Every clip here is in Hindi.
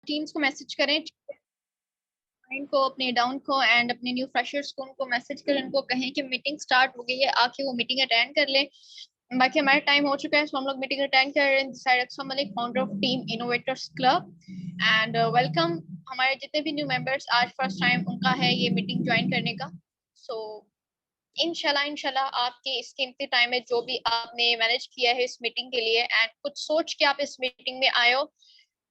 टीम्स को मैसेज करें, को अपने डाउन को एंड अपने न्यू फ्रेशर्स को उनको मैसेज करें, उनको कहें कि मीटिंग स्टार्ट हो गई है, आके वो मीटिंग अटेंड कर ले। बाकी हमारा टाइम हो चुका है, तो हम लोग मीटिंग अटेंड कर रहे हैं। साइड अक्सर Malik, founder of team innovators club, and welcome हमारे जितने भी न्यू मेंबर्स आज फर्स्ट टाइम उनका है ये मीटिंग ज्वाइन करने का। सो इंशाल्लाह आपके इस कीमती टाइम में जो भी आपने मैनेज किया है इस मीटिंग के लिए एंड कुछ सोच के आप इस मीटिंग में आए हो।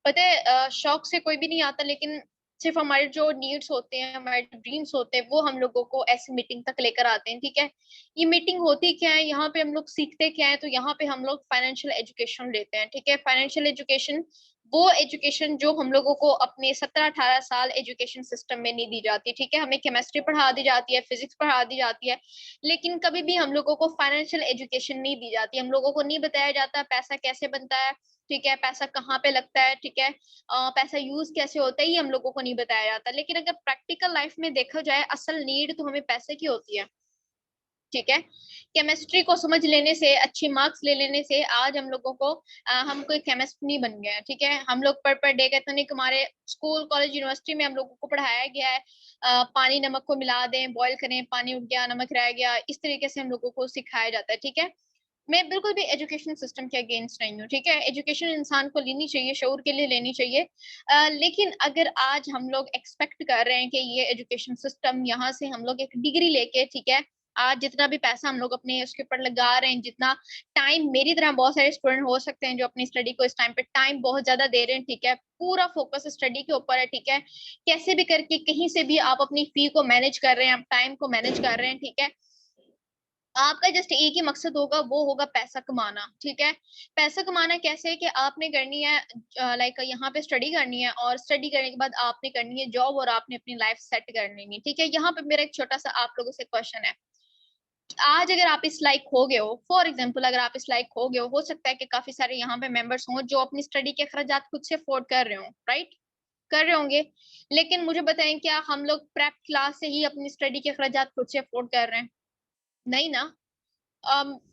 पता है शौक से कोई भी नहीं आता, लेकिन सिर्फ हमारे जो नीड्स होते हैं, हमारे ड्रीम्स होते हैं, वो हम लोगों को ऐसी मीटिंग तक लेकर आते हैं। ठीक है, ये मीटिंग होती क्या है, यहाँ पे हम लोग सीखते क्या है, तो यहाँ पे हम लोग फाइनेंशियल एजुकेशन लेते हैं। ठीक है, फाइनेंशियल एजुकेशन वो एजुकेशन जो हम लोगों को अपने 17-18 साल एजुकेशन सिस्टम में नहीं दी जाती। ठीक है, हमें केमिस्ट्री पढ़ा दी जाती है, फिजिक्स पढ़ा दी जाती है, लेकिन कभी भी हम लोगों को फाइनेंशियल एजुकेशन नहीं दी जाती। हम लोगों को नहीं बताया जाता पैसा कैसे बनता है, ठीक है, पैसा कहाँ पे लगता है, ठीक है, पैसा यूज कैसे होता है, ये हम लोगों को नहीं बताया जाता। लेकिन अगर प्रैक्टिकल लाइफ में देखा जाए, असल नीड तो हमें पैसे की होती है। ठीक है, केमिस्ट्री को समझ लेने से, अच्छे मार्क्स ले लेने से आज हम लोगों को हम कोई केमिस्ट नहीं बन गए। ठीक है, हम लोग पर डे कहते नहीं, हमारे स्कूल कॉलेज यूनिवर्सिटी में हम लोगों को पढ़ाया गया है पानी नमक को मिला दें, बॉईल करें, पानी उठ गया, नमक रह गया, इस तरीके से हम लोगों को सिखाया जाता है। ठीक है, मैं बिल्कुल भी एजुकेशन सिस्टम के अगेंस्ट नहीं हूँ। ठीक है, एजुकेशन इंसान को लेनी चाहिए, शऊर के लिए लेनी चाहिए, लेकिन अगर आज हम लोग एक्सपेक्ट कर रहे हैं कि ये एजुकेशन सिस्टम यहाँ से हम लोग एक डिग्री लेके, ठीक है, आज जितना भी पैसा हम लोग अपने उसके ऊपर लगा रहे हैं, जितना टाइम, मेरी तरह बहुत सारे स्टूडेंट हो सकते हैं जो अपनी स्टडी को इस टाइम पे टाइम बहुत ज्यादा दे रहे हैं। ठीक है, पूरा फोकस स्टडी के ऊपर है। ठीक है, कैसे भी करके कहीं से भी आप अपनी फी को मैनेज कर रहे हैं, आप टाइम को मैनेज कर रहे हैं। ठीक है, आपका जस्ट एक ही मकसद होगा, वो होगा पैसा कमाना। ठीक है, पैसा कमाना कैसे है कि आपने करनी है, लाइक यहाँ पे स्टडी करनी है, और स्टडी करने के बाद आपने करनी है जॉब, और आपने अपनी लाइफ सेट कर लेनी है। ठीक है, यहाँ पे मेरा एक छोटा सा आप लोगों से क्वेश्चन है। आज अगर आप इस लाइक हो गए हो, फॉर एग्जाम्पल अगर आप इस लाइक हो सकता है कि काफी सारे यहाँ पे मेंबर्स हों जो अपनी स्टडी के अखराजात खुद से अफोर्ड कर रहे हो, राइट, कर रहे होंगे। लेकिन मुझे बताएं, क्या हम लोग प्रेप क्लास से ही अपनी स्टडी के अखराजात खुद से अफोर्ड कर रहे हैं? नहीं ना।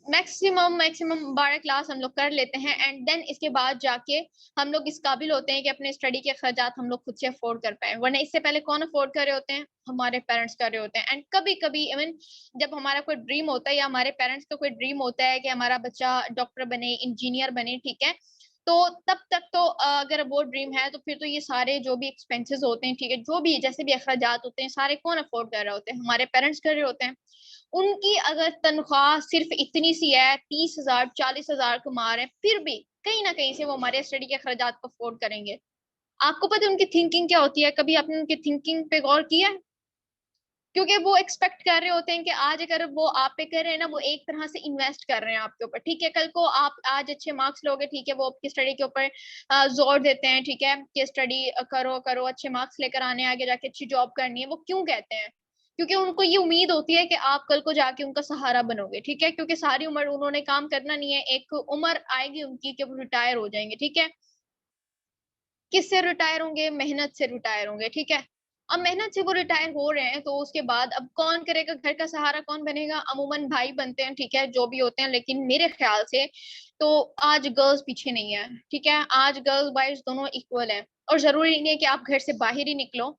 मैक्सिमम 12 क्लास हम लोग कर लेते हैं, एंड देन इसके बाद जाके हम लोग इस काबिल होते हैं कि अपने स्टडी के खर्चात हम लोग खुद से अफोर्ड कर पाए, वरना इससे पहले कौन अफोर्ड कर रहे होते हैं? हमारे पेरेंट्स कर रहे होते हैं। एंड कभी कभी इवन जब हमारा कोई ड्रीम होता है, या हमारे पेरेंट्स का कोई ड्रीम होता है कि हमारा बच्चा डॉक्टर बने, इंजीनियर बने, ठीक है, तो तब तक तो अगर वो ड्रीम है, तो फिर तो ये सारे जो भी एक्सपेंसेस होते हैं, ठीक है, जो भी जैसे भी अखराजात होते हैं, सारे कौन अफोर्ड कर रहे होते हैं? हमारे पेरेंट्स कर रहे होते हैं। उनकी अगर तनख्वाह सिर्फ इतनी सी है, 30,000 40,000 कमा रहे हैं, फिर भी कहीं ना कहीं से वो हमारे स्टडी के खर्चात को अफोर्ड करेंगे। आपको पता है उनकी थिंकिंग क्या होती है? कभी आपने उनकी थिंकिंग पे गौर किया है? क्योंकि वो एक्सपेक्ट कर रहे होते हैं कि आज अगर वो आप पे कर रहे हैं ना, वो एक तरह से इन्वेस्ट कर रहे हैं आपके ऊपर। ठीक है, कल को आप आज अच्छे मार्क्स लोगे, ठीक है, वो आपकी स्टडी के ऊपर जोर देते हैं, ठीक है, कि स्टडी करो करो, अच्छे मार्क्स लेकर आने, आगे जाके अच्छी जॉब करनी है। वो क्यों कहते हैं? क्योंकि उनको ये उम्मीद होती है कि आप कल को जाके उनका सहारा बनोगे। ठीक है, क्योंकि सारी उम्र उन्होंने काम करना नहीं है, एक उम्र आएगी उनकी कि वो रिटायर हो जाएंगे। ठीक है, किससे रिटायर होंगे? मेहनत से रिटायर होंगे। ठीक है, अब मेहनत से वो रिटायर हो रहे हैं, तो उसके बाद अब कौन करेगा? घर का सहारा कौन बनेगा? अमूमन भाई बनते हैं, ठीक है, जो भी होते हैं। लेकिन मेरे ख्याल से तो आज गर्ल्स पीछे नहीं है। ठीक है, आज गर्ल्स बॉयज दोनों इक्वल है, और जरूरी नहीं है कि आप घर से बाहर ही निकलो।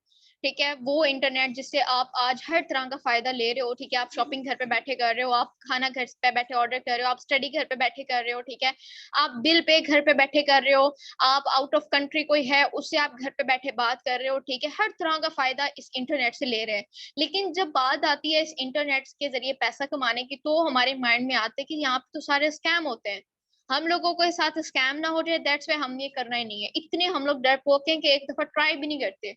ठीक है, वो इंटरनेट जिससे आप आज हर तरह का फायदा ले रहे हो, ठीक है, आप शॉपिंग घर पे बैठे कर रहे हो, आप खाना घर पे बैठे ऑर्डर कर रहे हो, आप स्टडी घर पे बैठे कर रहे हो, ठीक है, आप बिल पे घर पे बैठे कर रहे हो, आप आउट ऑफ कंट्री कोई है उससे आप घर पे बैठे बात कर रहे हो। ठीक है, हर तरह का फायदा इस इंटरनेट से ले रहे हैं। लेकिन जब बात आती है इस इंटरनेट के जरिए पैसा कमाने की, तो हमारे माइंड में आते हैं कि यहाँ पे तो सारे स्कैम होते हैं, हम लोगों के साथ स्कैम ना हो जाए, दैट्स वाई हम ये करना ही नहीं है। इतने हम लोग डरपोक हैं कि एक दफा ट्राई भी नहीं करते,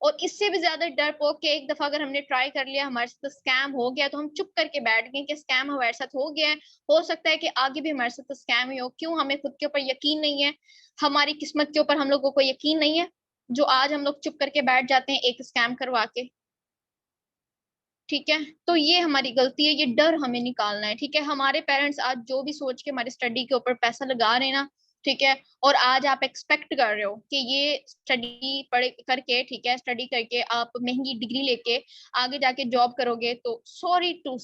और इससे भी ज्यादा डरपोक के एक दफा अगर हमने ट्राई कर लिया, हमारे साथ स्कैम हो गया, तो हम चुप करके बैठ गए कि स्कैम हमारे साथ हो गया है, हो सकता है कि आगे भी हमारे साथ स्कैम ही हो। क्यों? हमें खुद के ऊपर यकीन नहीं है, हमारी किस्मत के ऊपर हम लोगों को यकीन नहीं है, जो आज हम लोग चुप करके बैठ जाते हैं एक स्कैम करवा के। ठीक है, तो ये हमारी गलती है, ये डर हमें निकालना है। ठीक है, हमारे पेरेंट्स आज जो भी सोच के हमारी स्टडी के ऊपर पैसा लगा रहे हैं ना, ठीक है, और आज आप एक्सपेक्ट कर रहे हो कि ये स्टडी पढ़ करके, ठीक है, स्टडी करके आप महंगी डिग्री लेके आगे जाके जॉब करोगे, तो सॉरी टू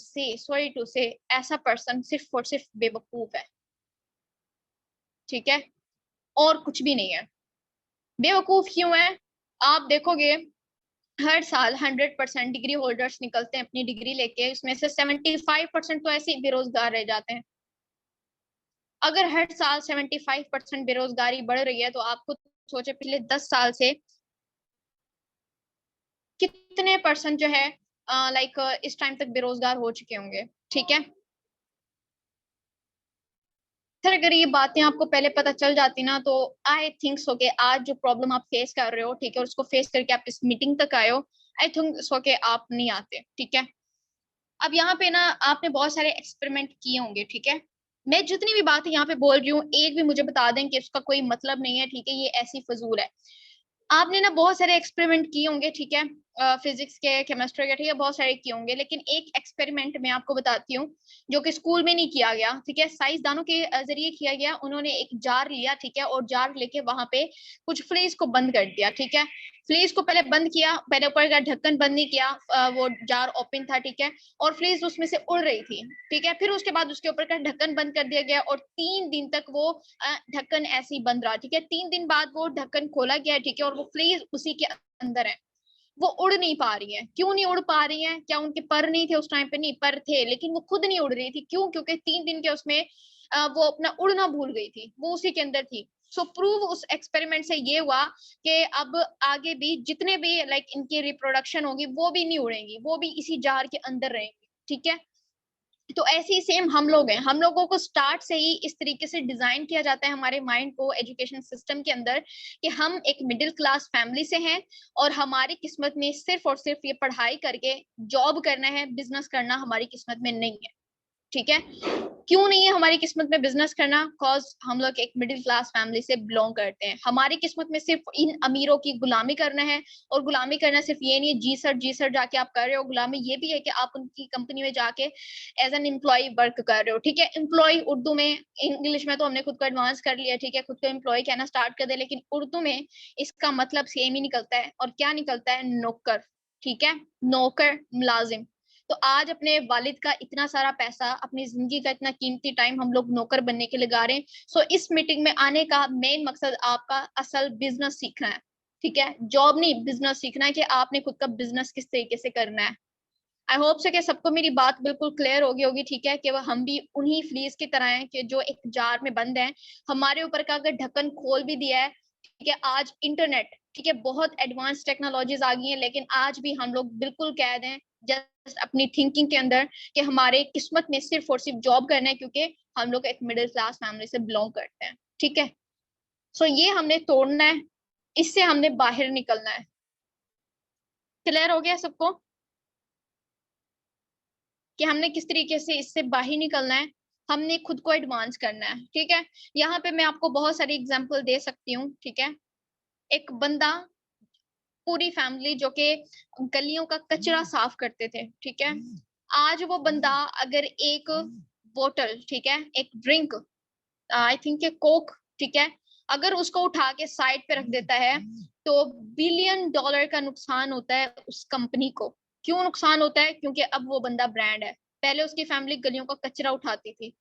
से ऐसा पर्सन सिर्फ और सिर्फ बेवकूफ है। ठीक है, और कुछ भी नहीं है। बेवकूफ क्यों है? आप देखोगे हर साल 100% डिग्री होल्डर्स निकलते हैं अपनी डिग्री लेके, उसमें से 75% तो ऐसे ही बेरोजगार रह जाते हैं। अगर हर साल 75% बेरोजगारी बढ़ रही है तो आप खुद सोचे पिछले 10 साल से कितने परसेंट जो है लाइक इस टाइम तक बेरोजगार हो चुके होंगे। ठीक है, सर अगर ये बातें आपको पहले पता चल जाती ना तो आई थिंक सो के आज जो प्रॉब्लम आप फेस कर रहे हो, ठीक है, और उसको फेस करके आप इस मीटिंग तक आए हो, आई थिंक सो के आप नहीं आते। ठीक है, अब यहाँ पे ना आपने बहुत सारे एक्सपेरिमेंट किए होंगे। ठीक है, मैं जितनी भी बातें यहाँ पे बोल रही हूँ एक भी मुझे बता दें कि उसका कोई मतलब नहीं है। ठीक है, ये ऐसी फजूल है। आपने ना बहुत सारे एक्सपेरिमेंट किए होंगे। ठीक है, फिजिक्स के, केमिस्ट्री के, ठीक है, बहुत सारे किए होंगे, लेकिन एक एक्सपेरिमेंट मैं आपको बताती हूँ जो कि स्कूल में नहीं किया गया। ठीक है, साइंसदानों के जरिए किया गया। उन्होंने एक जार लिया, ठीक है, और जार लेके वहां पे कुछ फ्रीज को बंद कर दिया। ठीक है, फ्रीज को पहले बंद किया, पहले ऊपर का ढक्कन बंद नहीं किया, वो जार ओपन था। ठीक है, और फ्रीज उसमें से उड़ रही थी। ठीक है, फिर उसके बाद उसके ऊपर का ढक्कन बंद कर दिया गया और 3 दिन तक वो ढक्कन ऐसे ही बंद रहा। ठीक है, 3 दिन बाद वो ढक्कन खोला गया। ठीक है, और वो फ्रीज उसी के अंदर है। वो उड़ नहीं पा रही है। क्यों नहीं उड़ पा रही है? क्या उनके पर नहीं थे उस टाइम पे? नहीं, पर थे, लेकिन वो खुद नहीं उड़ रही थी। क्यों? क्योंकि 3 दिन के उसमें वो अपना उड़ना भूल गई थी, वो उसी के अंदर थी। सो प्रूव उस एक्सपेरिमेंट से ये हुआ कि अब आगे भी जितने भी लाइक इनकी रिप्रोडक्शन होगी वो भी नहीं उड़ेंगी, वो भी इसी जार के अंदर रहेंगी। ठीक है, तो ऐसे ही सेम हम लोग हैं। हम लोगों को स्टार्ट से ही इस तरीके से डिजाइन किया जाता है हमारे माइंड को एजुकेशन सिस्टम के अंदर कि हम एक मिडिल क्लास फैमिली से हैं और हमारी किस्मत में सिर्फ और सिर्फ ये पढ़ाई करके जॉब करना है, बिजनेस करना हमारी किस्मत में नहीं है। ठीक है, क्यों नहीं है हमारी किस्मत में बिजनेस करना? कॉज हम लोग एक मिडिल क्लास फैमिली से बिलोंग करते हैं। हमारी किस्मत में सिर्फ इन अमीरों की गुलामी करना है। और गुलामी करना सिर्फ ये नहीं है जी सर जाके आप कर रहे हो गुलामी, ये भी है कि आप उनकी कंपनी में जाके एज एन एम्प्लॉय वर्क कर रहे हो। ठीक है, एम्प्लॉय उर्दू में, इंग्लिश में तो हमने खुद को एडवांस कर लिया, ठीक है, खुद को एम्प्लॉय कहना स्टार्ट कर दे, लेकिन उर्दू में इसका मतलब सेम ही निकलता है। और क्या निकलता है? नौकर। ठीक है, नौकर, मुलाजिम। तो आज अपने वालिद का इतना सारा पैसा, अपनी जिंदगी का इतना कीमती टाइम हम लोग नौकर बनने के लिए लगा रहे हैं। सो इस मीटिंग में आने का मेन मकसद आपका असल बिजनेस सीखना है। ठीक है, जॉब नहीं, बिजनेस सीखना है कि आपने खुद का बिजनेस किस तरीके से करना है। आई होप से कि सबको मेरी बात बिल्कुल क्लियर होगी होगी। ठीक है, कि वह हम भी उन्हीं फ्लीस की तरह हैं कि जो एक जार में बंद है। हमारे ऊपर का अगर ढक्कन खोल भी दिया है, ठीक है, आज इंटरनेट, ठीक है, बहुत एडवांस टेक्नोलॉजीज आ गई हैं, लेकिन आज भी हम लोग बिल्कुल कैद हैं जस्ट अपनी थिंकिंग के अंदर कि हमारे किस्मत में सिर्फ और सिर्फ जॉब करना है, क्योंकि हम लोग एक मिडिल क्लास फैमिली से बिलोंग करते हैं। ठीक है, सो ये हमने तोड़ना है, इससे हमने बाहर निकलना है। क्लियर हो गया सबको कि हमने किस तरीके से इससे बाहर निकलना है? हमने खुद को एडवांस करना है। ठीक है, यहाँ पे मैं आपको बहुत सारी एग्जांपल दे सकती हूँ। ठीक है, एक बंदा, पूरी फैमिली जो कि गलियों का कचरा साफ करते थे। ठीक है, आज वो बंदा अगर एक बोतल, ठीक है, एक ड्रिंक, आई थिंक कोक, ठीक है, अगर उसको उठा के साइड पे रख देता है तो $1 बिलियन का नुकसान होता है उस कंपनी को। क्यों नुकसान होता है? क्योंकि अब वो बंदा ब्रांड है। पहले उसकी फैमिली गलियों का कचरा उठाती थी,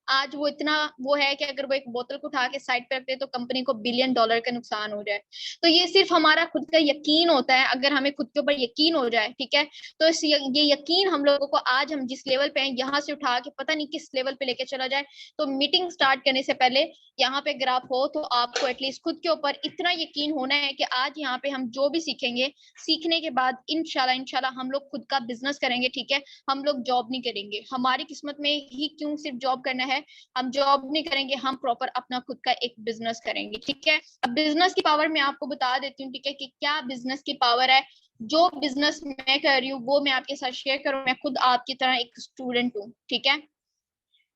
आज वो इतना वो है कि अगर वो एक बोतल को उठा के साइड पे रखते तो कंपनी को $1 बिलियन का नुकसान हो जाए। तो ये सिर्फ हमारा खुद का यकीन होता है। अगर हमें खुद के ऊपर यकीन हो जाए, ठीक है, तो ये यकीन हम लोगों को आज हम जिस लेवल पे हैं यहाँ से उठा के पता नहीं किस लेवल पे लेके चला जाए। तो मीटिंग स्टार्ट करने से पहले यहाँ पे अगर आप हो तो आपको एटलीस्ट खुद के ऊपर इतना यकीन होना है कि आज यहाँ पे हम जो भी सीखेंगे, सीखने के बाद इंशाल्लाह हम लोग खुद का बिजनेस करेंगे। ठीक है, हम लोग जॉब नहीं करेंगे। हमारी किस्मत में ही क्यों सिर्फ जॉब करना है? हम जॉब नहीं करेंगे, हम प्रॉपर अपना खुद का एक बिजनेस करेंगे। ठीक है, अब बिजनेस की पावर मैं आपको बता देती हूँ। ठीक है, कि क्या बिजनेस की पावर है। जो बिजनेस मैं कर रही हूँ वो मैं आपके साथ शेयर करूँ। मैं खुद आपकी तरह एक स्टूडेंट हूँ। ठीक है,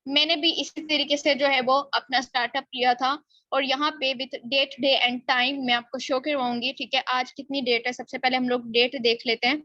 मैंने भी इसी तरीके से जो है वो अपना स्टार्टअप किया था। और यहाँ पे with date, day and time मैं आपको शो करवाऊंगी। ठीक है, आज कितनी डेट है? सबसे पहले हम लोग डेट देख लेते हैं।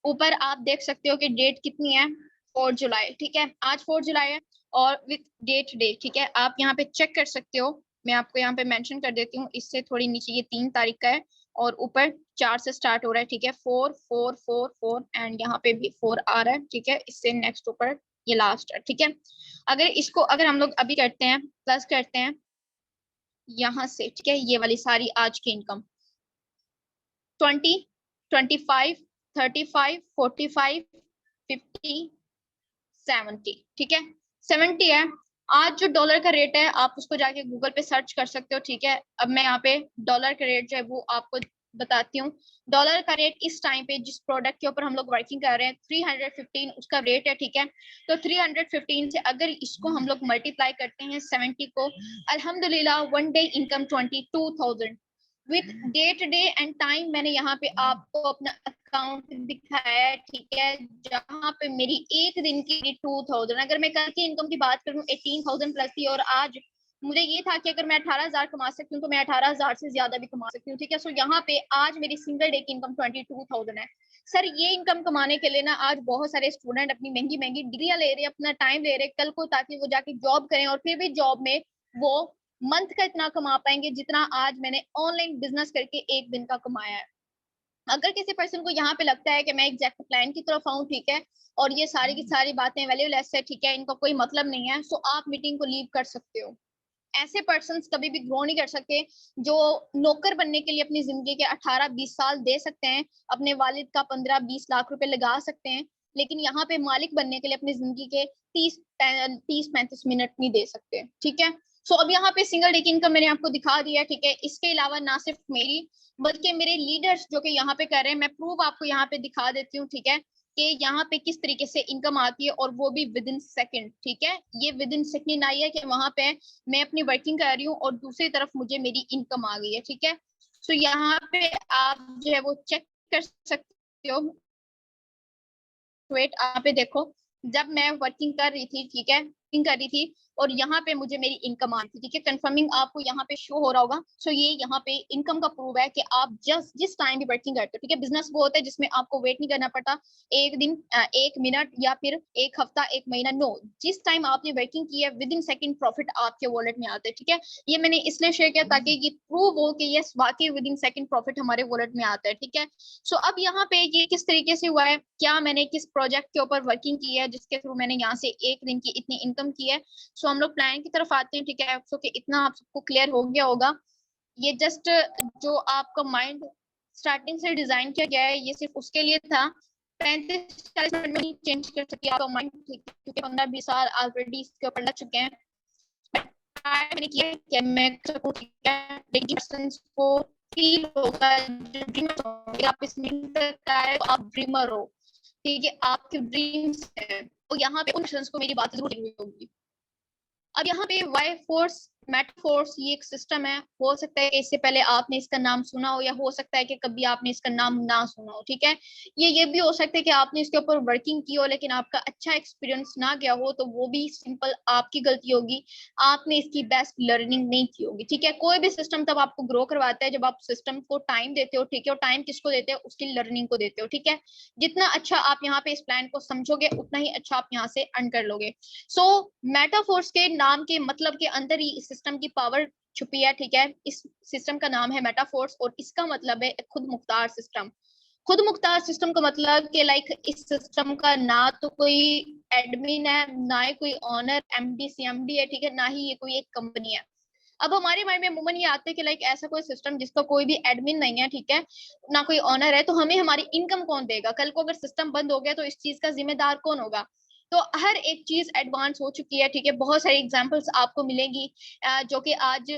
ऊपर आप देख सकते हो कि डेट कितनी है, 4 जुलाई। ठीक है, आज 4 जुलाई है और विथ डेट डे। ठीक है, आप यहाँ पे चेक कर सकते हो। मैं आपको यहाँ पे मेंशन कर देती हूँ, इससे थोड़ी नीचे ये 3 तारीख का है और ऊपर 4 से स्टार्ट हो रहा है। ठीक है, 4 4 4 4 एंड यहाँ पे भी 4 आ रहा है। ठीक है, इससे नेक्स्ट ऊपर ये लास्ट है, ठीक है। अगर हम लोग अभी करते हैं, प्लस करते हैं यहाँ से, ठीक है, ये वाली सारी आज की इनकम 20, 25, 35, 45, 50, 70, ठीक है। 70 है आज जो डॉलर का रेट है, आप उसको जाके गूगल पे सर्च कर सकते हो, ठीक है। अब मैं यहाँ पे डॉलर का रेट जो है वो आपको बताती हूँ। डॉलर का रेट इस टाइम पे जिस प्रोडक्ट के ऊपर हम लोग वर्किंग कर रहे हैं 315 उसका रेट है, ठीक है। तो 315 से अगर इसको हम लोग मल्टीप्लाई करते हैं 70 को, अल्हम्दुलिल्लाह one day income 22,000 with date day and time. मैंने यहाँ पे आपको अपना अकाउंट दिखाया है, ठीक है, जहाँ पे मेरी एक दिन की 2,000, अगर मैं कल की इनकम की बात करूँ 18,000 प्लस थी, और आज मुझे ये था कि अगर मैं 18,000 कमा सकती हूँ तो मैं 18,000 से ज्यादा भी कमा सकती हूँ, ठीक है। सो यहाँ पे आज मेरी सिंगल डे की इनकम 22,000 है। सर ये इनकम कमाने के लिए ना आज बहुत सारे स्टूडेंट अपनी महंगी महंगी डिग्रियां ले रहे हैं, अपना टाइम ले रहे हैं कल को, ताकि वो जाके जॉब करें और फिर भी जॉब में वो मंथ का इतना कमा पाएंगे जितना आज मैंने ऑनलाइन बिजनेस करके एक दिन का कमाया है। अगर किसी पर्सन को यहाँ पे लगता है कि मैं एग्जैक्ट प्लान की तरफ आऊँ, ठीक है, और ये सारी की सारी बातें वैल्यूलेस है, ठीक है, इनका कोई मतलब नहीं है, सो आप मीटिंग को लीव कर सकते हो। ऐसे पर्सन कभी भी ग्रो नहीं कर सकते जो नौकर बनने के लिए अपनी जिंदगी के 18-20 साल दे सकते हैं, अपने वालिद का 15-20 लाख रुपए लगा सकते हैं, लेकिन यहाँ पे मालिक बनने के लिए अपनी जिंदगी के 30-35 मिनट नहीं दे सकते, ठीक है। सो अब यहाँ पे सिंगल डे की इनकम मैंने आपको दिखा दिया, ठीक है। इसके अलावा ना सिर्फ मेरी बल्कि मेरे लीडर्स जो कि यहाँ पे कर रहे हैं, मैं प्रूफ आपको यहाँ पे दिखा देती हूँ, ठीक है, कि यहाँ पे किस तरीके से इनकम आती है, और वो भी विद इन सेकेंड, ठीक है। ये विद इन सेकेंड आई है कि वहां पे मैं अपनी वर्किंग कर रही हूँ और दूसरी तरफ मुझे मेरी इनकम आ गई है, ठीक है। सो यहाँ पे आप जो है वो चेक कर सकते हो। वेट यहाँ पे देखो, जब मैं वर्किंग कर रही थी, ठीक है, वर्किंग कर रही थी और यहाँ पे मुझे मेरी इनकम आ रही थी, ठीक है, कंफर्मिंग आपको यहाँ पे शो हो रहा होगा। सो ये यहाँ पे इनकम का प्रूफ है कि आप जस्ट जिस टाइम भी वर्किंग करते हो, ठीक है, बिजनेस वो होता है जिसमें आपको वेट नहीं करना पड़ता एक दिन, एक मिनट या फिर एक हफ्ता, एक महीना, नो, जिस टाइम आपने वर्किंग की है विद इन सेकेंड प्रॉफिट आपके वॉलेट में आता है, ठीक है। ये मैंने इसलिए शेयर किया ताकि ये प्रूव हो कि यस वाकई विद इन सेकेंड प्रॉफिट हमारे वॉलेट में आता है, ठीक है। सो अब यहाँ पे ये किस तरीके से हुआ है, क्या मैंने किस प्रोजेक्ट के ऊपर वर्किंग की है जिसके थ्रू मैंने यहाँ से एक दिन की इतनी इनकम की है। सो हम लोग प्लान की तरफ आते हैं, ठीक है। सो कि इतना आप सबको क्लियर हो गया होगा। ये जस्ट जो आपका माइंड स्टार्टिंग से डिजाइन किया गया है ये सिर्फ उसके लिए था, 35-40 मिनट में ही चेंज कर सकती है आपका माइंड, क्योंकि 15-20 साल ऑलरेडी इसके ऊपर लग चुके हैं। मैंने किया कि मैं सकूं, ठीक है, लेकिन पर्सन्स को फील होगा जो ड्रीमर, आप इस मीटिंग तक आए तो आप ड्रीमर हो, ठीक है, आपके ड्रीम्स है, तो यहाँ पे उन पर्सन्स को मेरी बात जरूर हुई होगी। अब यहाँ पे वाई फोर्स मेटाफोर्स ये एक सिस्टम है, हो सकता है कि इससे पहले आपने इसका नाम सुना हो या हो सकता है कि कभी आपने इसका नाम ना सुना हो, ठीक है। ये भी हो सकता है कि आपने इसके ऊपर वर्किंग की हो लेकिन आपका अच्छा एक्सपीरियंस ना गया हो, तो वो भी सिंपल आपकी गलती होगी, आपने इसकी बेस्ट लर्निंग नहीं की होगी, ठीक है। कोई भी सिस्टम तब आपको ग्रो करवाता है जब आप सिस्टम को टाइम देते हो, ठीक है, और टाइम किसको देते हो, उसकी लर्निंग को देते हो, ठीक है। जितना अच्छा आप यहाँ पे इस प्लान को समझोगे उतना ही अच्छा आप यहाँ से अर्न कर लोगे। सो मेटाफोर्स के नाम के मतलब के अंदर ही इस सिस्टम की पावर छुपी है, ठीक है। इस सिस्टम का नाम है मेटाफोर्स और इसका मतलब है खुद मुख्तार सिस्टम। खुद मुख्तार सिस्टम का मतलब कि लाइक इस सिस्टम का ना तो कोई एडमिन है, ना ही कोई ऑनर एमडी सीएमडी है, ठीक है, ना ही ये कोई एक कंपनी है। अब हमारे माइंड में अमूमन ये आते हैं कि लाइक ऐसा कोई सिस्टम जिसका कोई भी एडमिन नहीं है, ठीक है, ना कोई ऑनर है, तो हमें हमारी इनकम कौन देगा, कल को अगर सिस्टम बंद हो गया तो इस चीज का जिम्मेदार कौन होगा। तो हर एक चीज एडवांस हो चुकी है, ठीक है, बहुत सारी एग्जांपल्स आपको मिलेंगी जो कि आज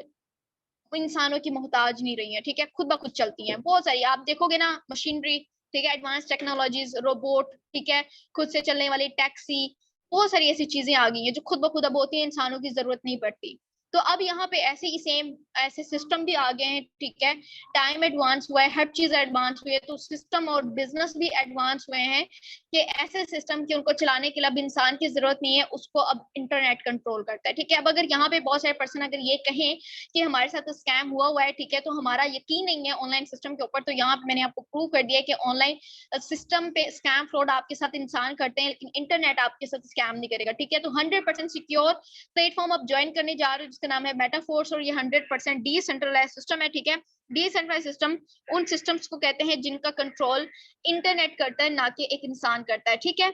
इंसानों की मोहताज नहीं रही है, ठीक है, खुद ब खुद चलती हैं बहुत सारी, आप देखोगे ना मशीनरी, ठीक है, एडवांस टेक्नोलॉजीज, रोबोट, ठीक है, खुद से चलने वाली टैक्सी, बहुत सारी ऐसी चीजें आ गई हैं जो खुद ब खुद अब होती है, इंसानों की जरूरत नहीं पड़ती। तो अब यहाँ पे ऐसे ही सेम ऐसे सिस्टम भी आ गए हैं, ठीक है, टाइम एडवांस हुआ है, हर चीज एडवांस हुई है, तो सिस्टम और बिजनेस भी एडवांस हुए हैं कि ऐसे सिस्टम की उनको चलाने के लिए अब इंसान की जरूरत नहीं है, उसको अब इंटरनेट कंट्रोल करता है, ठीक है। अब अगर यहाँ पे बहुत सारे पर्सन अगर ये कहें कि हमारे साथ स्कैम हुआ है, ठीक है, तो हमारा यकीन नहीं है ऑनलाइन सिस्टम के ऊपर, तो यहाँ पे मैंने आपको प्रूव कर दिया कि ऑनलाइन सिस्टम पे स्कैम फ्रॉड आपके साथ इंसान करते हैं लेकिन इंटरनेट आपके साथ स्कैम नहीं करेगा, ठीक है। तो 100% सिक्योर प्लेटफॉर्म आप ज्वाइन करने जा रहे हो जिसका नाम है मेटाफोर्स और ये 100% डिसेंट्रलाइज्ड सिस्टम है, ठीक है। डिसेंट्रलाइज्ड सिस्टम उन सिस्टम्स को कहते हैं जिनका कंट्रोल इंटरनेट करता है ना कि एक इंसान करता है, ठीक है।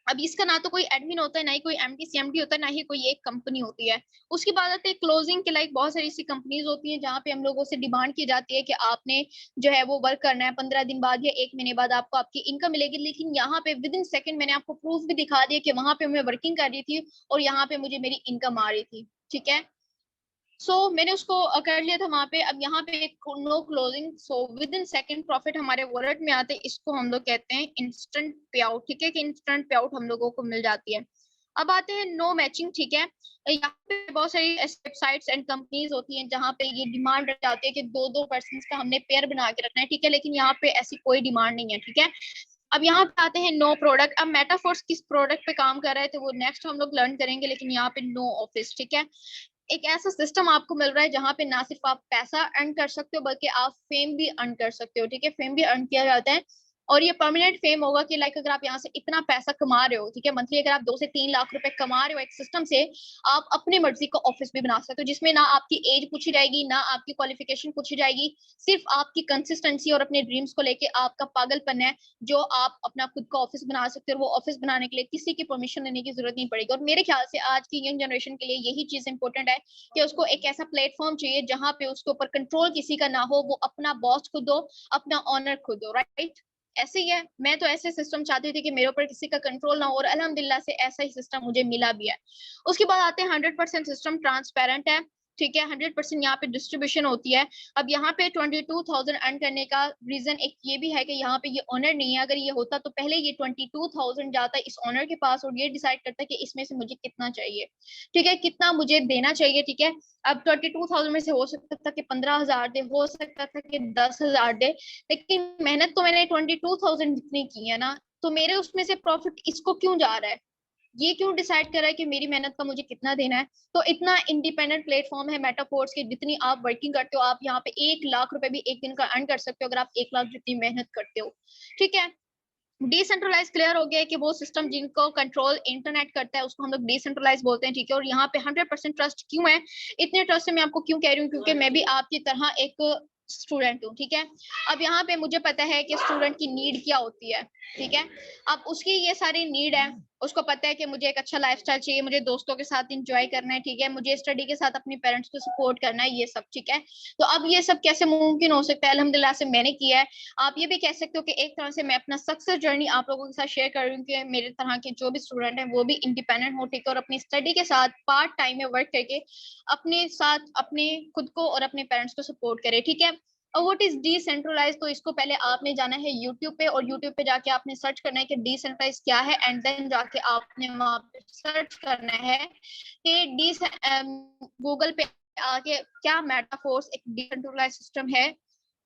अब इसका ना तो कोई एडमिन होता है, ना ही कोई एमडी सीएमडी होता है, ना ही कोई एक कंपनी होती है। उसके बाद आते हैं क्लोजिंग के, लाइक बहुत सारी ऐसी कंपनीज होती हैं जहाँ पे हम लोगों से डिमांड की जाती है कि आपने जो है वो वर्क करना है, 15 दिन बाद या 1 महीने बाद आपको आपकी इनकम मिलेगी। लेकिन यहाँ पे विद इन सेकंड मैंने आपको प्रूफ भी दिखा दिया कि वहां पे मैं वर्किंग कर रही थी और यहाँ पे मुझे मेरी इनकम आ रही थी, ठीक है। मैंने उसको कर लिया था वहां पे। अब यहाँ पे no closing, within second profit हमारे वॉलेट में आते हैं। इसको हम लोग कहते हैं इंस्टेंट पे आउट, ठीक है, कि इंस्टेंट पे आउट हम लोगों को मिल जाती है। अब आते हैं नो मैचिंग, ठीक है। यहाँ पे बहुत सारी वेबसाइट्स एंड कंपनीज होती हैं जहाँ पे ये डिमांड रख जाती है कि दो दो पर्सन का हमने पेयर बना के रखना है, ठीक है, लेकिन यहाँ पे ऐसी कोई डिमांड नहीं है, ठीक है। अब यहाँ पे आते हैं नो प्रोडक्ट। अब मेटाफोर्स किस प्रोडक्ट पे काम कर रहा है तो वो नेक्स्ट हम लोग लर्न करेंगे, लेकिन यहाँ पे नो ऑफिस, ठीक है। एक ऐसा सिस्टम आपको मिल रहा है जहां पे ना सिर्फ आप पैसा अर्न कर सकते हो बल्कि आप फेम भी अर्न कर सकते हो, ठीक है। फेम भी अर्न किया जाता है और ये परमानेंट फेम होगा कि लाइक अगर आप यहाँ से इतना पैसा कमा रहे हो, ठीक है, मंथली अगर आप 2 से 3 लाख रुपए कमा रहे हो एक सिस्टम से, आप अपनी मर्जी का ऑफिस भी बना सकते हो जिसमें ना आपकी एज पूछी जाएगी, ना आपकी क्वालिफिकेशन पूछी जाएगी। सिर्फ आपकी कंसिस्टेंसी और अपने ड्रीम्स को लेके आपका पागलपन है जो आप अपना खुद का ऑफिस बना सकते हो। वो ऑफिस बनाने के लिए किसी की परमिशन लेने की जरूरत नहीं पड़ेगी। और मेरे ख्याल से आज की यंग जनरेशन के लिए यही चीज इंपॉर्टेंट है कि उसको एक ऐसा प्लेटफॉर्म चाहिए जहां पे उसके ऊपर कंट्रोल किसी का ना हो, वो अपना बॉस खुद हो, अपना ऑनर खुद हो, राइट। ऐसे ही है, मैं तो ऐसे सिस्टम चाहती थी कि मेरे ऊपर किसी का कंट्रोल ना हो और अल्हम्दुलिल्लाह से ऐसा ही सिस्टम मुझे मिला भी है। उसके बाद आते हैं 100% सिस्टम ट्रांसपेरेंट है, ठीक है। 100% यहाँ पे डिस्ट्रीब्यूशन होती है। अब यहाँ पे 22,000 अर्न करने का रीजन एक ये भी है कि यहाँ पे ये ऑनर नहीं है। अगर ये होता तो पहले ये 22,000 जाता है इस ऑनर के पास और ये डिसाइड करता है कि इसमें से मुझे कितना चाहिए, ठीक है, कितना मुझे देना चाहिए, ठीक है। अब 22,000 में से हो सकता था कि 15,000 दे, हो सकता था कि 10,000 दे, लेकिन मेहनत तो मैंने 22,000 जितनी की है ना, तो मेरे उसमें से प्रॉफिट इसको क्यों जा रहा है, ये क्यों डिसाइड कर रहा है कि मेरी मेहनत का मुझे कितना देना है। तो इतना इंडिपेंडेंट प्लेटफॉर्म है मेटाफोर्स की, जितनी आप वर्किंग करते हो आप यहाँ पे 1 लाख रुपए भी एक दिन का अर्न कर सकते हो अगर आप 1 लाख जितनी मेहनत करते हो, ठीक है। डिसेंट्रलाइज क्लियर हो गया है कि वो सिस्टम जिनको कंट्रोल इंटरनेट करता है उसको हम लोग डिसेंट्रलाइज बोलते हैं, ठीक है। और यहाँ पे 100% ट्रस्ट क्यों है, इतने ट्रस्ट से मैं आपको क्यों कह रही हूँ, क्योंकि मैं भी आपकी तरह एक स्टूडेंट हूँ, ठीक है। अब यहाँ पे मुझे पता है कि स्टूडेंट की नीड क्या होती है, ठीक है। अब उसकी ये सारी नीड है, उसको पता है कि मुझे एक अच्छा लाइफस्टाइल चाहिए, मुझे दोस्तों के साथ एंजॉय करना है, ठीक है, मुझे स्टडी के साथ अपने पेरेंट्स को सपोर्ट करना है, ये सब, ठीक है। तो अब ये सब कैसे मुमकिन हो सकता है, अल्हम्दुलिल्लाह से मैंने किया है। आप ये भी कह सकते हो कि एक तरह से मैं अपना सक्सेस जर्नी आप लोगों के साथ शेयर कर रही हूँ कि मेरे तरह के जो भी स्टूडेंट हैं वो भी इंडिपेंडेंट हो, ठीक है, और अपनी स्टडी के साथ पार्ट टाइम में वर्क करके अपने साथ अपने खुद को और अपने पेरेंट्स को सपोर्ट करे, ठीक है। और व्हाट इज डिसेंट्रलाइज, तो इसको पहले आपने जाना है यूट्यूब पे और यूट्यूब पे जाके आपने सर्च करना है कि डिसेंट्रलाइज क्या है एंड देन जाके आपने वहां पे सर्च करना है कि गूगल पे आके क्या मेटाफोर्स एक डिसेंट्रलाइज सिस्टम है।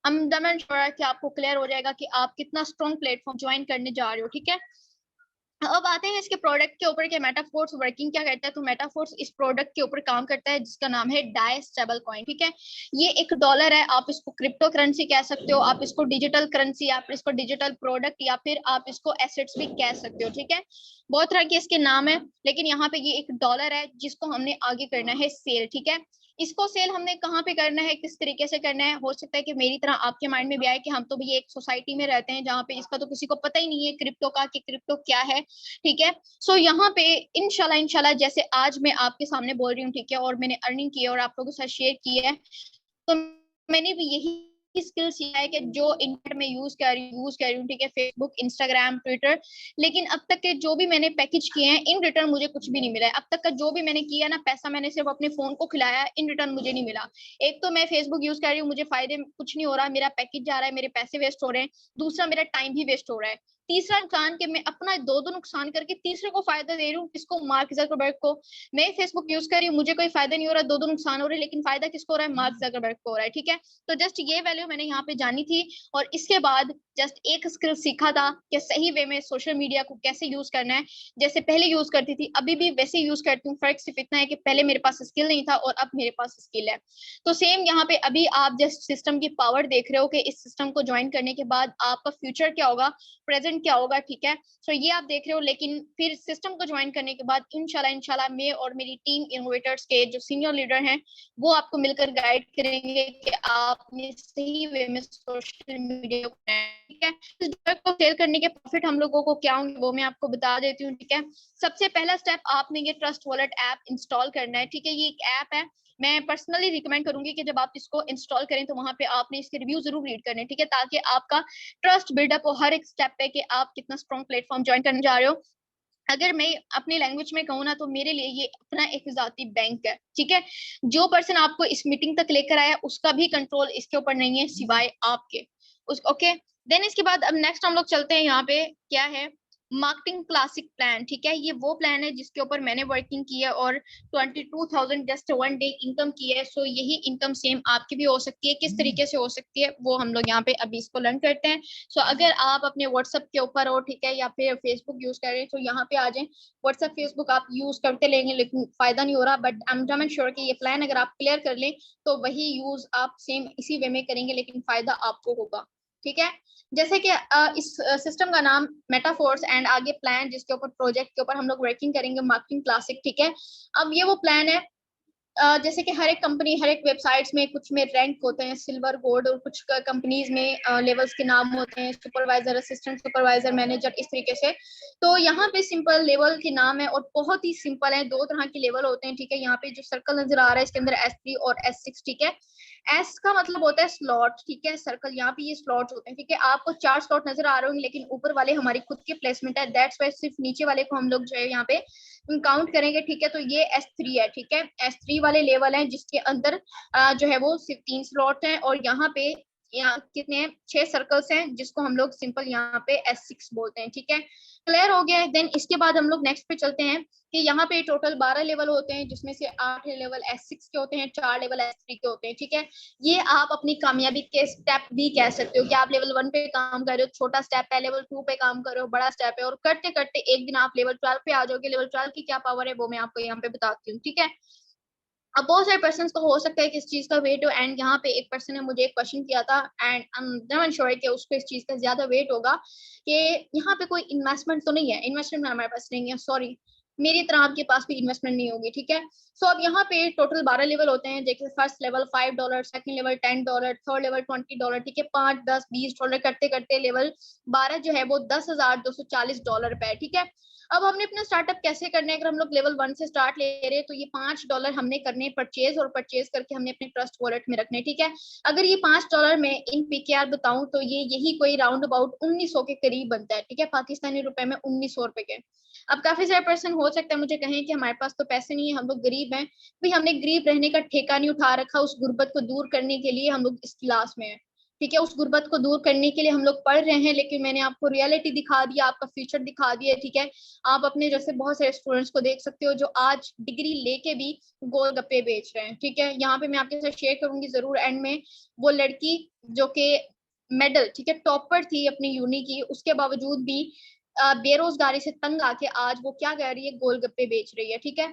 I'm श्योर है कि आपको क्लियर हो जाएगा कि आप कितना स्ट्रॉन्ग प्लेटफॉर्म ज्वाइन करने जा रहे हो, ठीक है। अब आते हैं इसके प्रोडक्ट के ऊपर कि मेटाफोर्स वर्किंग क्या करता है। तो मेटाफोर्स इस प्रोडक्ट के ऊपर काम करता है जिसका नाम है डाई स्टेबल कॉइन, ठीक है। ये एक डॉलर है, आप इसको क्रिप्टो करेंसी कह सकते हो, आप इसको डिजिटल करेंसी, आप इसको डिजिटल प्रोडक्ट या फिर आप इसको एसेट्स भी कह सकते हो, ठीक है। बहुत तरह के इसके नाम है, लेकिन यहाँ पे ये एक डॉलर है जिसको हमने आगे करना है सेल, ठीक है। इसको सेल हमने कहाँ पे करना है, किस तरीके से करना है, हो सकता है कि मेरी तरह आपके माइंड में भी आए कि हम तो भी एक सोसाइटी में रहते हैं जहाँ पे इसका तो किसी को पता ही नहीं है क्रिप्टो का कि क्रिप्टो क्या है, ठीक है। यहाँ पे इंशाल्लाह इंशाल्लाह जैसे आज मैं आपके सामने बोल रही हूँ, ठीक है, और मैंने अर्निंग की है और आप लोगों के साथ शेयर की है, तो मैंने भी यही स्किल सीखा है कि जो इंटरनेट में यूज कर रही हूँ, ठीक है, फेसबुक, इंस्टाग्राम, ट्विटर। लेकिन अब तक के जो भी मैंने पैकेज किए हैं इन रिटर्न मुझे कुछ भी नहीं मिला है। अब तक का जो भी मैंने किया ना पैसा मैंने सिर्फ अपने फोन को खिलाया, इन रिटर्न मुझे नहीं मिला। एक तो मैं फेसबुक यूज कर रही हूँ, मुझे फायदे कुछ नहीं हो रहा, मेरा पैकेज जा रहा है, मेरे पैसे वेस्ट हो रहे हैं, दूसरा मेरा टाइम भी वेस्ट हो रहा है, तीसरा नुकसान कि मैं अपना दो नुकसान करके तीसरे को फायदा दे रही हूँ, किसको, मार्क जकरबर्ग को। मैं फेसबुक यूज कर रही हूँ, मुझे कोई फायदा नहीं हो रहा, दो नुकसान हो रहे हैं, लेकिन फायदा किसको हो रहा है, मार्क जकरबर्ग को हो रहा है, ठीक है। तो जस्ट ये वैल्यू मैंने यहाँ पे जानी थी और इसके बाद जस्ट एक स्किल सीखा था कि सही वे में सोशल मीडिया को कैसे यूज करना है। जैसे पहले यूज करती थी अभी भी वैसे यूज करती हूँ, फर्क सिर्फ इतना है कि पहले मेरे पास स्किल नहीं था और अब मेरे पास स्किल है। तो सेम यहाँ पे अभी आप जस्ट सिस्टम की पावर देख रहे हो कि इस सिस्टम को ज्वाइन करने के बाद आपका फ्यूचर क्या होगा, प्रेजेंट क्या होगा, ठीक है। ये आप देख रहे हो, लेकिन फिर सिस्टम को ज्वाइन करने के बाद इंशाल्लाह इंशाल्लाह मैं और मेरी टीम इनोवेटर्स के जो सीनियर लीडर हैं वो आपको मिलकर गाइड करेंगे कि आपने सही वे में सोशल मीडिया को ठीक है। इस डॉलर को सेल करने के प्रॉफिट हम लोगों को क्या होंगे वो मैं आपको बता देती हूँ, ठीक है। सबसे पहला स्टेप आपने ये ट्रस्ट वॉलेट ऐप इंस्टॉल करना है, ठीक है। ये एक ऐप है, मैं पर्सनली रिकमेंड करूंगी कि जब आप इसको इंस्टॉल करें तो वहां पे आपने इसके रिव्यू जरूर रीड करने, ठीक है, ताकि आपका ट्रस्ट बिल्डअप हो हर एक स्टेप पे कि आप कितना स्ट्रॉन्ग प्लेटफॉर्म ज्वाइन करने जा रहे हो। अगर मैं अपनी लैंग्वेज में कहूँ ना तो मेरे लिए ये अपना एक जाती बैंक है, ठीक है। जो पर्सन आपको इस मीटिंग तक लेकर आया उसका भी कंट्रोल इसके ऊपर नहीं है सिवाय आपके उस, ओके। देन इसके बाद अब नेक्स्ट हम लोग चलते हैं, यहाँ पे क्या है, मार्केटिंग क्लासिक प्लान, ठीक है। ये वो प्लान है जिसके ऊपर मैंने वर्किंग की है और 22,000 जस्ट वन डे इनकम की है। सो यही इनकम सेम आपकी भी हो सकती है, किस तरीके से हो सकती है वो हम लोग यहाँ पे अभी इसको लर्न करते हैं। सो अगर आप अपने व्हाट्सएप के ऊपर हो, ठीक है, या फिर फेसबुक यूज कर रहे हैं तो यहाँ पे आ जाए। व्हाट्सएप फेसबुक आप यूज करते लेंगे लेकिन फायदा नहीं हो रहा, बट आई एम श्योर कि ये प्लान अगर आप क्लियर कर लें तो वही यूज आप सेम इसी वे में करेंगे लेकिन फायदा आपको होगा, ठीक है। जैसे कि इस सिस्टम का नाम मेटाफोर्स एंड आगे प्लान जिसके ऊपर प्रोजेक्ट के ऊपर हम लोग वर्किंग करेंगे मार्केटिंग क्लासिक, ठीक है। अब ये वो प्लान है जैसे कि हर एक कंपनी हर एक वेबसाइट्स में कुछ में रैंक होते हैं सिल्वर गोल्ड, और कुछ कंपनीज में लेवल्स के नाम होते हैं, सुपरवाइजर असिस्टेंट सुपरवाइजर मैनेजर इस तरीके से। तो यहाँ पे सिंपल लेवल के नाम है और बहुत ही सिंपल है, दो तरह के लेवल होते हैं, ठीक है। यहाँ पे जो सर्कल नजर आ रहा है इसके अंदर S3 और S6, ठीक है। एस का मतलब होता है स्लॉट, ठीक है, सर्कल, यहाँ पे ये स्लॉट होते हैं, ठीक है। आपको 4 स्लॉट नजर आ रहे होंगे लेकिन ऊपर वाले हमारी खुद की प्लेसमेंट है, दैट्स वाई सिर्फ नीचे वाले को हम लोग जो है यहाँ पे काउंट करेंगे, ठीक है। तो ये S3 है, ठीक है, S3 वाले लेवल है जिसके अंदर जो है वो सिर्फ 3 स्लॉट है और यहाँ पे यहाँ कितने 6 सर्कल्स हैं जिसको हम लोग सिंपल यहाँ पे S6 बोलते हैं, ठीक है। क्लियर हो गया है। देन इसके बाद हम लोग नेक्स्ट पे चलते हैं कि यहाँ पे टोटल 12 लेवल होते हैं जिसमें से 8 लेवल S6 के होते हैं, 4 लेवल S3 के होते हैं, ठीक है। ये आप अपनी कामयाबी के स्टेप भी कह सकते हो कि आप लेवल 1 पे काम कर रहे हो, छोटा स्टेप है, लेवल 2 पे काम कर रहे हो, बड़ा स्टेप है, और करते करते एक दिन आप लेवल 12 पे आ जाओगे। लेवल 12 की क्या पावर है वो मैं आपको यहाँ पे बताती हूँ, ठीक है। अब बहुत सारे पर्सन को हो सकता है कि इस चीज का वेट हो, एंड यहाँ पे एक पर्सन ने मुझे एक क्वेश्चन किया था एंड आई एम श्योर कि उसको इस चीज का ज्यादा वेट होगा कि यहाँ पे कोई इन्वेस्टमेंट तो नहीं है। इन्वेस्टमेंट हमारे पास नहीं है, सॉरी, मेरी तरह आपके पास भी इन्वेस्टमेंट नहीं होगी, ठीक है। सो अब यहाँ पे टोटल 12 लेवल होते हैं, जैसे first level $5, second level $10, third level $20, ठीक है, 5, 10, $20 करते करते लेवल 12 जो है वो $10,240 पे है, ठीक है। अब हमने अपना स्टार्टअप कैसे करना है, अगर हम लोग लेवल 1 से स्टार्ट ले रहे हैं तो ये $5 हमने करने परचेज, और परचेज करके हमने अपने ट्रस्ट वॉलेट में रखने, ठीक है। अगर ये $5 में इन PKR बताऊं तो ये यही कोई राउंड अबाउट 1900 के करीब बनता है, ठीक है, पाकिस्तानी रुपए में 1900 रुपए के। अब काफी सारे पर्सन हो सकता है मुझे कहें कि हमारे पास तो पैसे नहीं है, हम लोग गरीब हैं। भाई हमने गरीब रहने का ठेका नहीं उठा रखा, उस गुर्बत को दूर करने के लिए हम लोग इस क्लास में है, ठीक है। उस गुर्बत को दूर करने के लिए हम लोग पढ़ रहे हैं, लेकिन मैंने आपको रियलिटी दिखा दिया, आपका फ्यूचर दिखा दिया, ठीक है। आप अपने जैसे बहुत सारे स्टूडेंट्स को देख सकते हो जो आज डिग्री लेके भी गोलगप्पे बेच रहे हैं, ठीक है। यहाँ पे मैं आपके साथ शेयर करूंगी जरूर एंड में, वो लड़की जो कि मेडल, ठीक है, टॉपर थी अपनी यूनि की, उसके बावजूद भी बेरोजगारी से तंग आके आज वो क्या कर रही है, गोलगप्पे बेच रही है, ठीक है।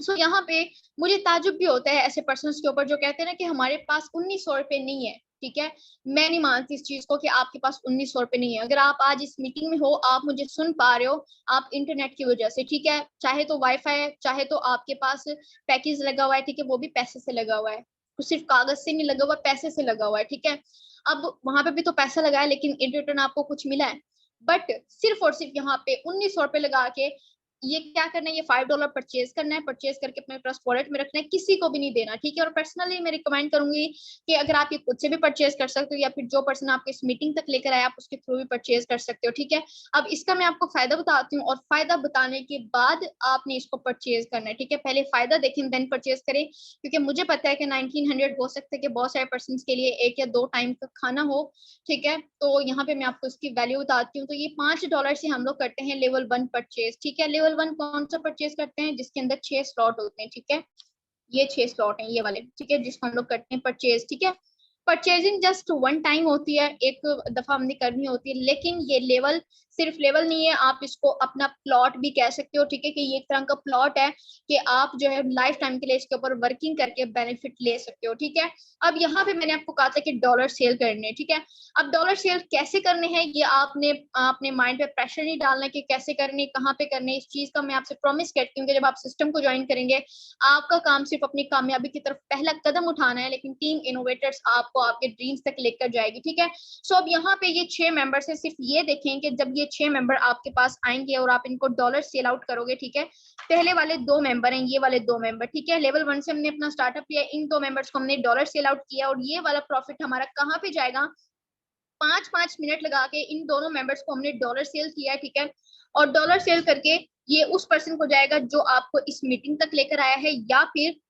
सो यहाँ पे मुझे ताजुब भी होता है ऐसे पर्सन्स के ऊपर जो कहते हैं ना कि हमारे पास 1900 रुपए नहीं है, ठीक है। मैं नहीं मानती इस चीज को कि आपके पास 1900 रुपए नहीं है। अगर आप आज इस मीटिंग में हो, आप मुझे सुन पा रहे हो, आप इंटरनेट की वजह से, ठीक है, चाहे तो वाईफाई है, चाहे तो आपके पास पैकेज लगा हुआ है, ठीक है, वो भी पैसे से लगा हुआ है, तो सिर्फ कागज से नहीं लगा हुआ, पैसे से लगा हुआ है, ठीक है। अब वहां पे भी तो पैसा लगा है लेकिन इन रिटर्न आपको कुछ मिला है, बट सिर्फ और सिर्फ यहाँ पे 1900 रुपए लगा के ये क्या करना है, ये $5 परचेज करना है, परचेज करके अपने ट्रस्ट वॉलेट में रखना है, किसी को भी नहीं देना, ठीक है। और पर्सनली मैं रिकमेंड करूंगी कि अगर आप ये खुद से भी परचेज कर सकते हो या फिर जो पर्सन आपको इस मीटिंग तक लेकर आए आप उसके थ्रू भी परचेज कर सकते हो, ठीक है। अब इसका मैं आपको फायदा बताती हूँ और फायदा बताने के बाद आपने इसको परचेज करना है, ठीक है। पहले फायदा देखें देन परचेज करें, क्योंकि मुझे पता है कि 1900 हो सकता है कि बहुत सारे पर्सन के लिए 1 या 2 टाइम का खाना हो, ठीक है। तो यहाँ पे मैं आपको इसकी वैल्यू बताती हूँ। तो ये $5 से हम लोग करते हैं लेवल 1 परचेज, ठीक है। लेवल 1 कौन सा परचेज करते हैं, जिसके अंदर 6 स्लॉट होते हैं, ठीक है। ये 6 स्लॉट हैं ये वाले, ठीक है, जिसको हम लोग करते हैं परचेज, ठीक है। परचेजिंग जस्ट वन टाइम होती है, एक दफा हमने करनी होती है, लेकिन ये लेवल सिर्फ लेवल नहीं है, आप इसको अपना प्लॉट भी कह सकते हो, ठीक है, कि ये एक तरह का प्लॉट है कि आप जो है लाइफ टाइम के लिए इसके ऊपर वर्किंग करके बेनिफिट ले सकते हो, ठीक है। अब यहाँ पे मैंने आपको कहा था कि डॉलर सेल करने, ठीक है। अब डॉलर सेल कैसे करने हैं, ये आपने अपने माइंड पे प्रेशर नहीं डालना कि कैसे करने, कहाँ पे करने, इस चीज का मैं आपसे प्रॉमिस करती हूँ कि जब आप सिस्टम को ज्वाइन करेंगे, आपका काम सिर्फ अपनी कामयाबी की तरफ पहला कदम उठाना है, लेकिन टीम इनोवेटर्स आपको आपके ड्रीम्स तक लेकर जाएगी, ठीक है। सो अब यहाँ पे ये 6 मेंबर्स है, सिर्फ ये देखें कि जब ये 6 मेंबर आपके पास आएंगे और आप इनको डॉलर सेल आउट करोगे, ठीक है। पहले वाले 2 मेंबर हैं, ये वाले 2 मेंबर, ठीक है, लेवल 1 से हमने अपना स्टार्टअप किया, इन 2 मेंबर्स को हमने डॉलर सेल आउट किया, और ये वाला प्रॉफिट हमारा कहाँ पे जाएगा, 5-5 मिनट लगा के इन दोनों मेंबर्स को हमने डॉलर सेल किया है, ठीक है। और डॉलर सेल करके ये उस पर्सन को जाएगा जो आपको इस मीटिंग तक लेकर आया है, या फिर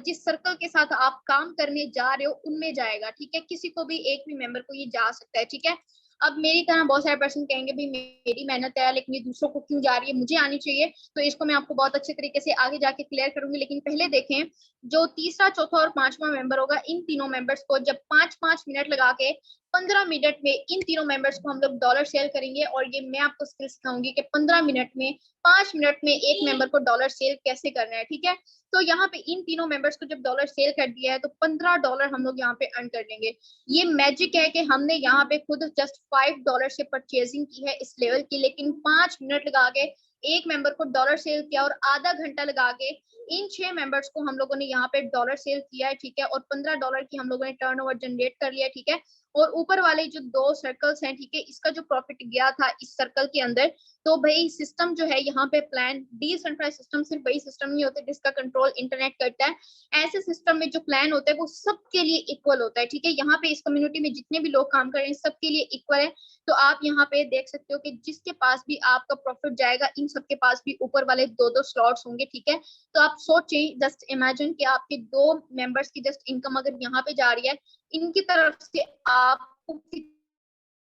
जिस सर्कल के साथ आप काम करने जा रहे हो उनमें जाएगा, ठीक है। किसी को भी, एक भी मेंबर को ये जा सकता है, ठीक है। अब मेरी तरह बहुत सारे पर्सन कहेंगे भाई मेरी मेहनत है लेकिन ये दूसरों को क्यों जा रही है, मुझे आनी चाहिए, तो इसको मैं आपको बहुत अच्छे तरीके से आगे जाके क्लियर करूंगी। लेकिन पहले देखें, जो तीसरा, चौथा और पांचवा मेंबर होगा, इन तीनों मेंबर्स को जब 5-5 मिनट लगा के 15 मिनट में इन तीनों मेंबर्स को हम लोग डॉलर सेल करेंगे, और ये मैं आपको स्किल सिखाऊंगी कि 15 मिनट में, 5 मिनट में एक मेंबर को डॉलर सेल कैसे करना है, ठीक है। तो यहाँ पे इन तीनों मेंबर्स को जब डॉलर सेल कर दिया है तो $15 हम लोग यहाँ पे अर्न कर लेंगे। ये मैजिक है कि हमने यहाँ पे खुद जस्ट $5 से परचेजिंग की है इस लेवल की, लेकिन 5 मिनट लगा के एक मेंबर को डॉलर सेल किया, और आधा घंटा लगा के इन 6 मेंबर्स को हम लोगों ने यहाँ पे डॉलर सेल किया है, ठीक है। और $15 की हम लोगों ने टर्नओवर जनरेट कर लिया, ठीक है। और ऊपर वाले जो 2 सर्कल्स हैं, ठीक है, इसका जो प्रॉफिट गया था इस सर्कल के अंदर, तो भाई सिस्टम जो है यहाँ पे प्लान, डिसेंट्रलाइज्ड सिस्टम सिर्फ वही सिस्टम नहीं होता जिसका कंट्रोल इंटरनेट करता है। ऐसे सिस्टम में जो प्लान होता है वो सबके लिए इक्वल होता है, ठीक है। यहाँ पे इस कम्युनिटी में जितने भी लोग काम कर रहे हैं सबके लिए इक्वल है। तो आप यहाँ पे देख सकते हो कि जिसके पास भी आपका प्रॉफिट जाएगा, इन सबके पास भी ऊपर वाले 2-2 स्लॉट्स होंगे, ठीक है। तो आप सोचें, जस्ट इमेजिन कि आपके 2 मेंबर्स की जस्ट इनकम अगर यहाँ पे जा रही है, इनकी तरफ से आपको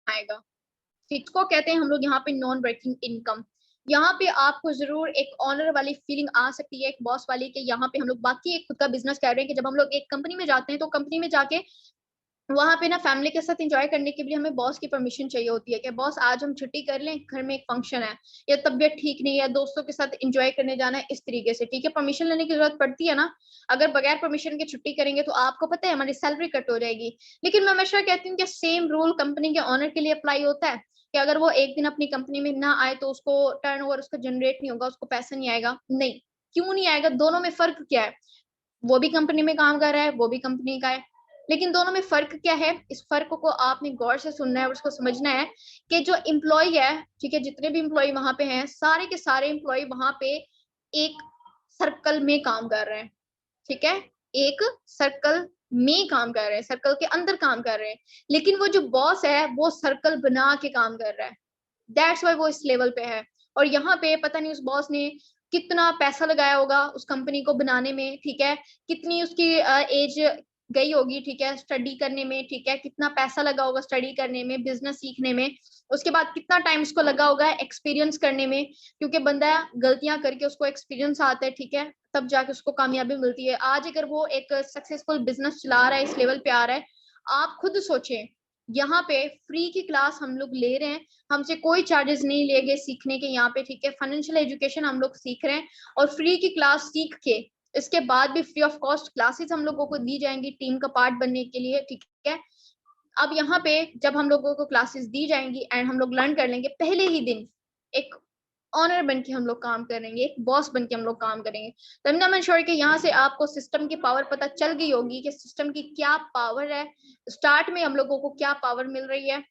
आएगा, इसको कहते हैं हम लोग यहाँ पे नॉन वर्किंग इनकम। यहाँ पे आपको जरूर एक ऑनर वाली फीलिंग आ सकती है, एक बॉस वाली, कि यहाँ पे हम लोग बाकी एक खुद का बिजनेस कर रहे हैं, कि जब हम लोग एक कंपनी में जाते हैं तो कंपनी में जाके वहां पे ना फैमिली के साथ एंजॉय करने के लिए हमें बॉस की परमिशन चाहिए होती है कि बॉस आज हम छुट्टी कर लें, घर में एक फंक्शन है, या तबीयत ठीक नहीं है, दोस्तों के साथ एंजॉय करने जाना है, इस तरीके से, ठीक है। परमिशन लेने की जरूरत पड़ती है ना, अगर बगैर परमिशन के छुट्टी करेंगे तो आपको पता है हमारी सैलरी कट हो जाएगी। लेकिन मैं हमेशा कहती हूँ कि सेम रूल कंपनी के ऑनर के लिए अप्लाई होता है, कि अगर वो एक दिन अपनी कंपनी में ना आए तो उसको टर्नओवर उसका जनरेट नहीं होगा, उसको पैसा नहीं आएगा। नहीं, क्यों नहीं आएगा, दोनों में फर्क क्या है, वो भी कंपनी में काम कर रहा है, वो भी कंपनी का है, लेकिन दोनों में फर्क क्या है, इस फर्क को आपने गौर से सुनना है और उसको समझना है कि जो एम्प्लॉय है, ठीक है, जितने भी एम्प्लॉय वहां पे हैं, सारे के सारे एम्प्लॉय वहां पे एक सर्कल में काम कर रहे हैं, ठीक है, एक सर्कल में काम कर रहे हैं, सर्कल के अंदर काम कर रहे हैं। लेकिन वो जो बॉस है वो सर्कल बना के काम कर रहा है, दैट्स वाई वो इस लेवल पे है। और यहाँ पे पता नहीं उस बॉस ने कितना पैसा लगाया होगा उस कंपनी को बनाने में, ठीक है, कितनी उसकी एज गई होगी, ठीक है, स्टडी करने में, ठीक है, कितना पैसा लगा होगा स्टडी करने में, बिजनेस सीखने में, उसके बाद कितना टाइम उसको लगा होगा एक्सपीरियंस करने में, क्योंकि बंदा गलतियां करके उसको एक्सपीरियंस आता है, ठीक है, तब जाके उसको कामयाबी मिलती है। आज अगर वो एक सक्सेसफुल बिजनेस चला रहा है, इस लेवल पे आ रहा है, आप खुद सोचें, यहाँ पे फ्री की क्लास हम लोग ले रहे हैं, हमसे कोई चार्जेस नहीं लिए गए सीखने के यहाँ पे, ठीक है, फाइनेंशियल एजुकेशन हम लोग सीख रहे हैं, और फ्री की क्लास सीख के इसके बाद भी फ्री ऑफ कॉस्ट क्लासेस हम लोगों को दी जाएंगी टीम का पार्ट बनने के लिए, ठीक है। अब यहाँ पे जब हम लोगों को क्लासेस दी जाएंगी एंड हम लोग लर्न कर लेंगे, पहले ही दिन एक ऑनर बन के हम लोग काम करेंगे, एक बॉस बन के हम लोग काम करेंगे। तो मैं श्योर कि यहाँ से आपको सिस्टम की पावर पता चल गई होगी कि सिस्टम की क्या पावर है, स्टार्ट में हम लोगों को क्या पावर मिल रही है,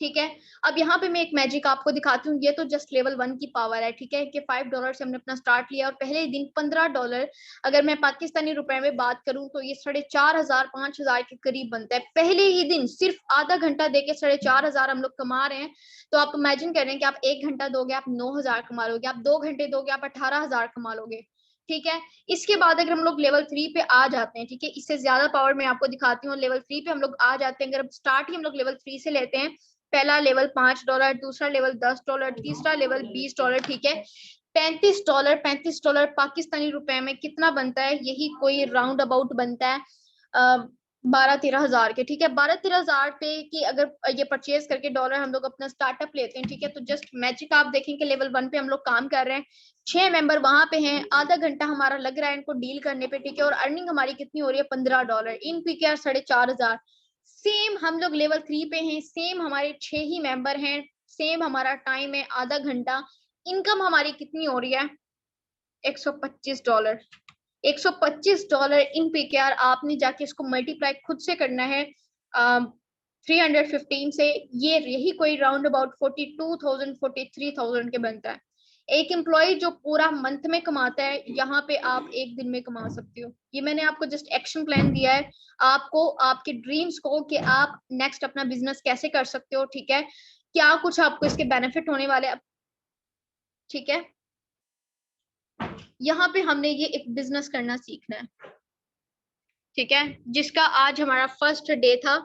ठीक है। अब यहाँ पे मैं एक मैजिक आपको दिखाती हूँ, ये तो जस्ट लेवल 1 की पावर है, ठीक है, कि $5 से हमने अपना स्टार्ट लिया और पहले ही दिन $15, अगर मैं पाकिस्तानी रुपए में बात करूँ तो ये 4,500-5,000 के करीब बनता है, पहले ही दिन सिर्फ आधा घंटा देके 4,500 हम लोग कमा रहे हैं। तो आप इमेजिन कर रहे हैं कि आप 1 घंटा दोगे आप 9,000 कमा लोगे, आप 2 घंटे दोगे आप 18,000 कमा लोगे, ठीक है। इसके बाद अगर हम लोग लेवल 3 पे आ जाते हैं, ठीक है, इससे ज्यादा पावर मैं आपको दिखाती हूँ, लेवल 3 पे हम लोग आ जाते हैं, अगर स्टार्ट ही हम लोग लेवल 3 से लेते हैं, पहला लेवल $5, दूसरा लेवल $10, तीसरा लेवल $20, ठीक है, $35 पाकिस्तानी रुपए में कितना बनता है, यही कोई राउंड अबाउट बनता है 12-13 हजार के, ठीक है। 12-13 हजार पे की अगर ये परचेज करके डॉलर हम लोग अपना स्टार्टअप लेते हैं, ठीक है, तो जस्ट मैजिक आप देखेंगे लेवल 1 पे हम लोग काम कर रहे हैं, 6 मेंबर वहां पे हैं, आधा घंटा हमारा लग रहा है इनको डील करने पे, ठीक है, और अर्निंग हमारी कितनी हो रही है, $15 इन पीकेआर 4,500। सेम हम लोग लेवल 3 पे हैं, सेम हमारे 6 ही मेंबर हैं, सेम हमारा टाइम है आधा घंटा, इनकम हमारी कितनी हो रही है, $125। $125 इन पीकेआर, आपने जाके इसको मल्टीप्लाई खुद से करना है 315 से, ये यही कोई राउंड अबाउट 42,000 43,000 के बनता है। एक एम्प्लॉय जो पूरा मंथ में कमाता है, यहाँ पे आप एक दिन में कमा सकते हो। ये मैंने आपको जस्ट एक्शन प्लान दिया है आपको, आपके ड्रीम्स को, कि आप नेक्स्ट अपना बिजनेस कैसे कर सकते हो, ठीक है, क्या कुछ आपको इसके बेनिफिट होने वाले, ठीक है। यहाँ पे हमने ये एक बिजनेस करना सीखना है, ठीक है, जिसका आज हमारा फर्स्ट डे था।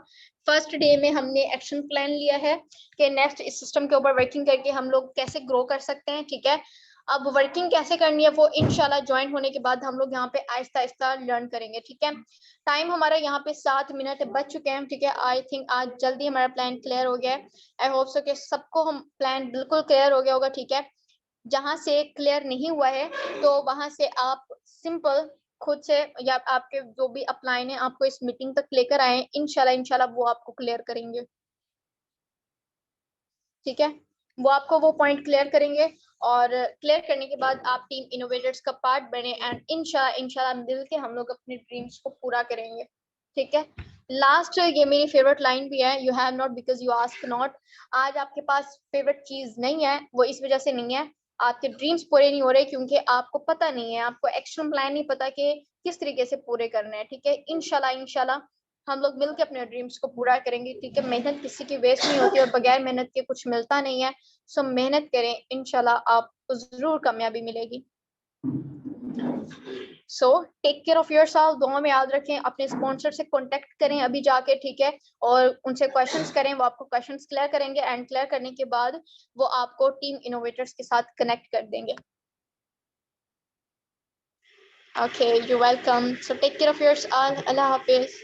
फर्स्ट डे में हमने एक्शन प्लान लिया है कि नेक्स्ट इस सिस्टम के ऊपर वर्किंग करके हम लोग कैसे ग्रो कर सकते हैं, ठीक है। अब वर्किंग कैसे करनी है वो इंशाल्लाह ज्वाइन होने के बाद हम लोग यहाँ पे आहिस्ता आहिस्ता लर्न करेंगे, ठीक है। टाइम हमारा यहाँ पे 7 मिनट बच चुके हैं, ठीक है। आई थिंक आज जल्दी हमारा प्लान क्लियर हो गया है। आई होप सो कि सबको हम प्लान बिल्कुल क्लियर हो गया होगा, ठीक है। जहां से क्लियर नहीं हुआ है तो वहां से आप सिंपल खुद से या आपके जो भी अपलाइन है आपको इस मीटिंग तक लेकर आए, इंशाल्लाह इंशाल्लाह वो आपको क्लियर करेंगे, ठीक है। वो आपको वो पॉइंट क्लियर करेंगे और क्लियर करने के बाद आप टीम इनोवेटर्स का पार्ट बने एंड इंशाल्लाह इंशाल्लाह मिल के हम लोग अपने ड्रीम्स को पूरा करेंगे, ठीक है। लास्ट ये मेरी फेवरेट लाइन भी है, you have not because you ask not. आज आपके पास फेवरेट चीज नहीं है, वो इस वजह से नहीं है, आपके ड्रीम्स पूरे नहीं हो रहे क्योंकि आपको पता नहीं है, आपको एक्शन प्लान नहीं पता कि किस तरीके से पूरे करने हैं, ठीक है। इंशाल्लाह इंशाल्लाह हम लोग मिलकर अपने ड्रीम्स को पूरा करेंगे, ठीक है। मेहनत किसी की वेस्ट नहीं होती और बगैर मेहनत के कुछ मिलता नहीं है। सो मेहनत करें, इंशाल्लाह आपको जरूर कामयाबी मिलेगी। So take care of yourself, दुआ में याद रखें, अपने स्पॉन्सर से कांटेक्ट करें अभी जाके, ठीक है, और उनसे क्वेश्चंस करें, वो आपको क्वेश्चंस क्लियर करेंगे एंड क्लियर करने के बाद वो आपको टीम इनोवेटर्स के साथ कनेक्ट कर देंगे। Okay, you welcome. So take care of yourself, अल्लाह हाफिज।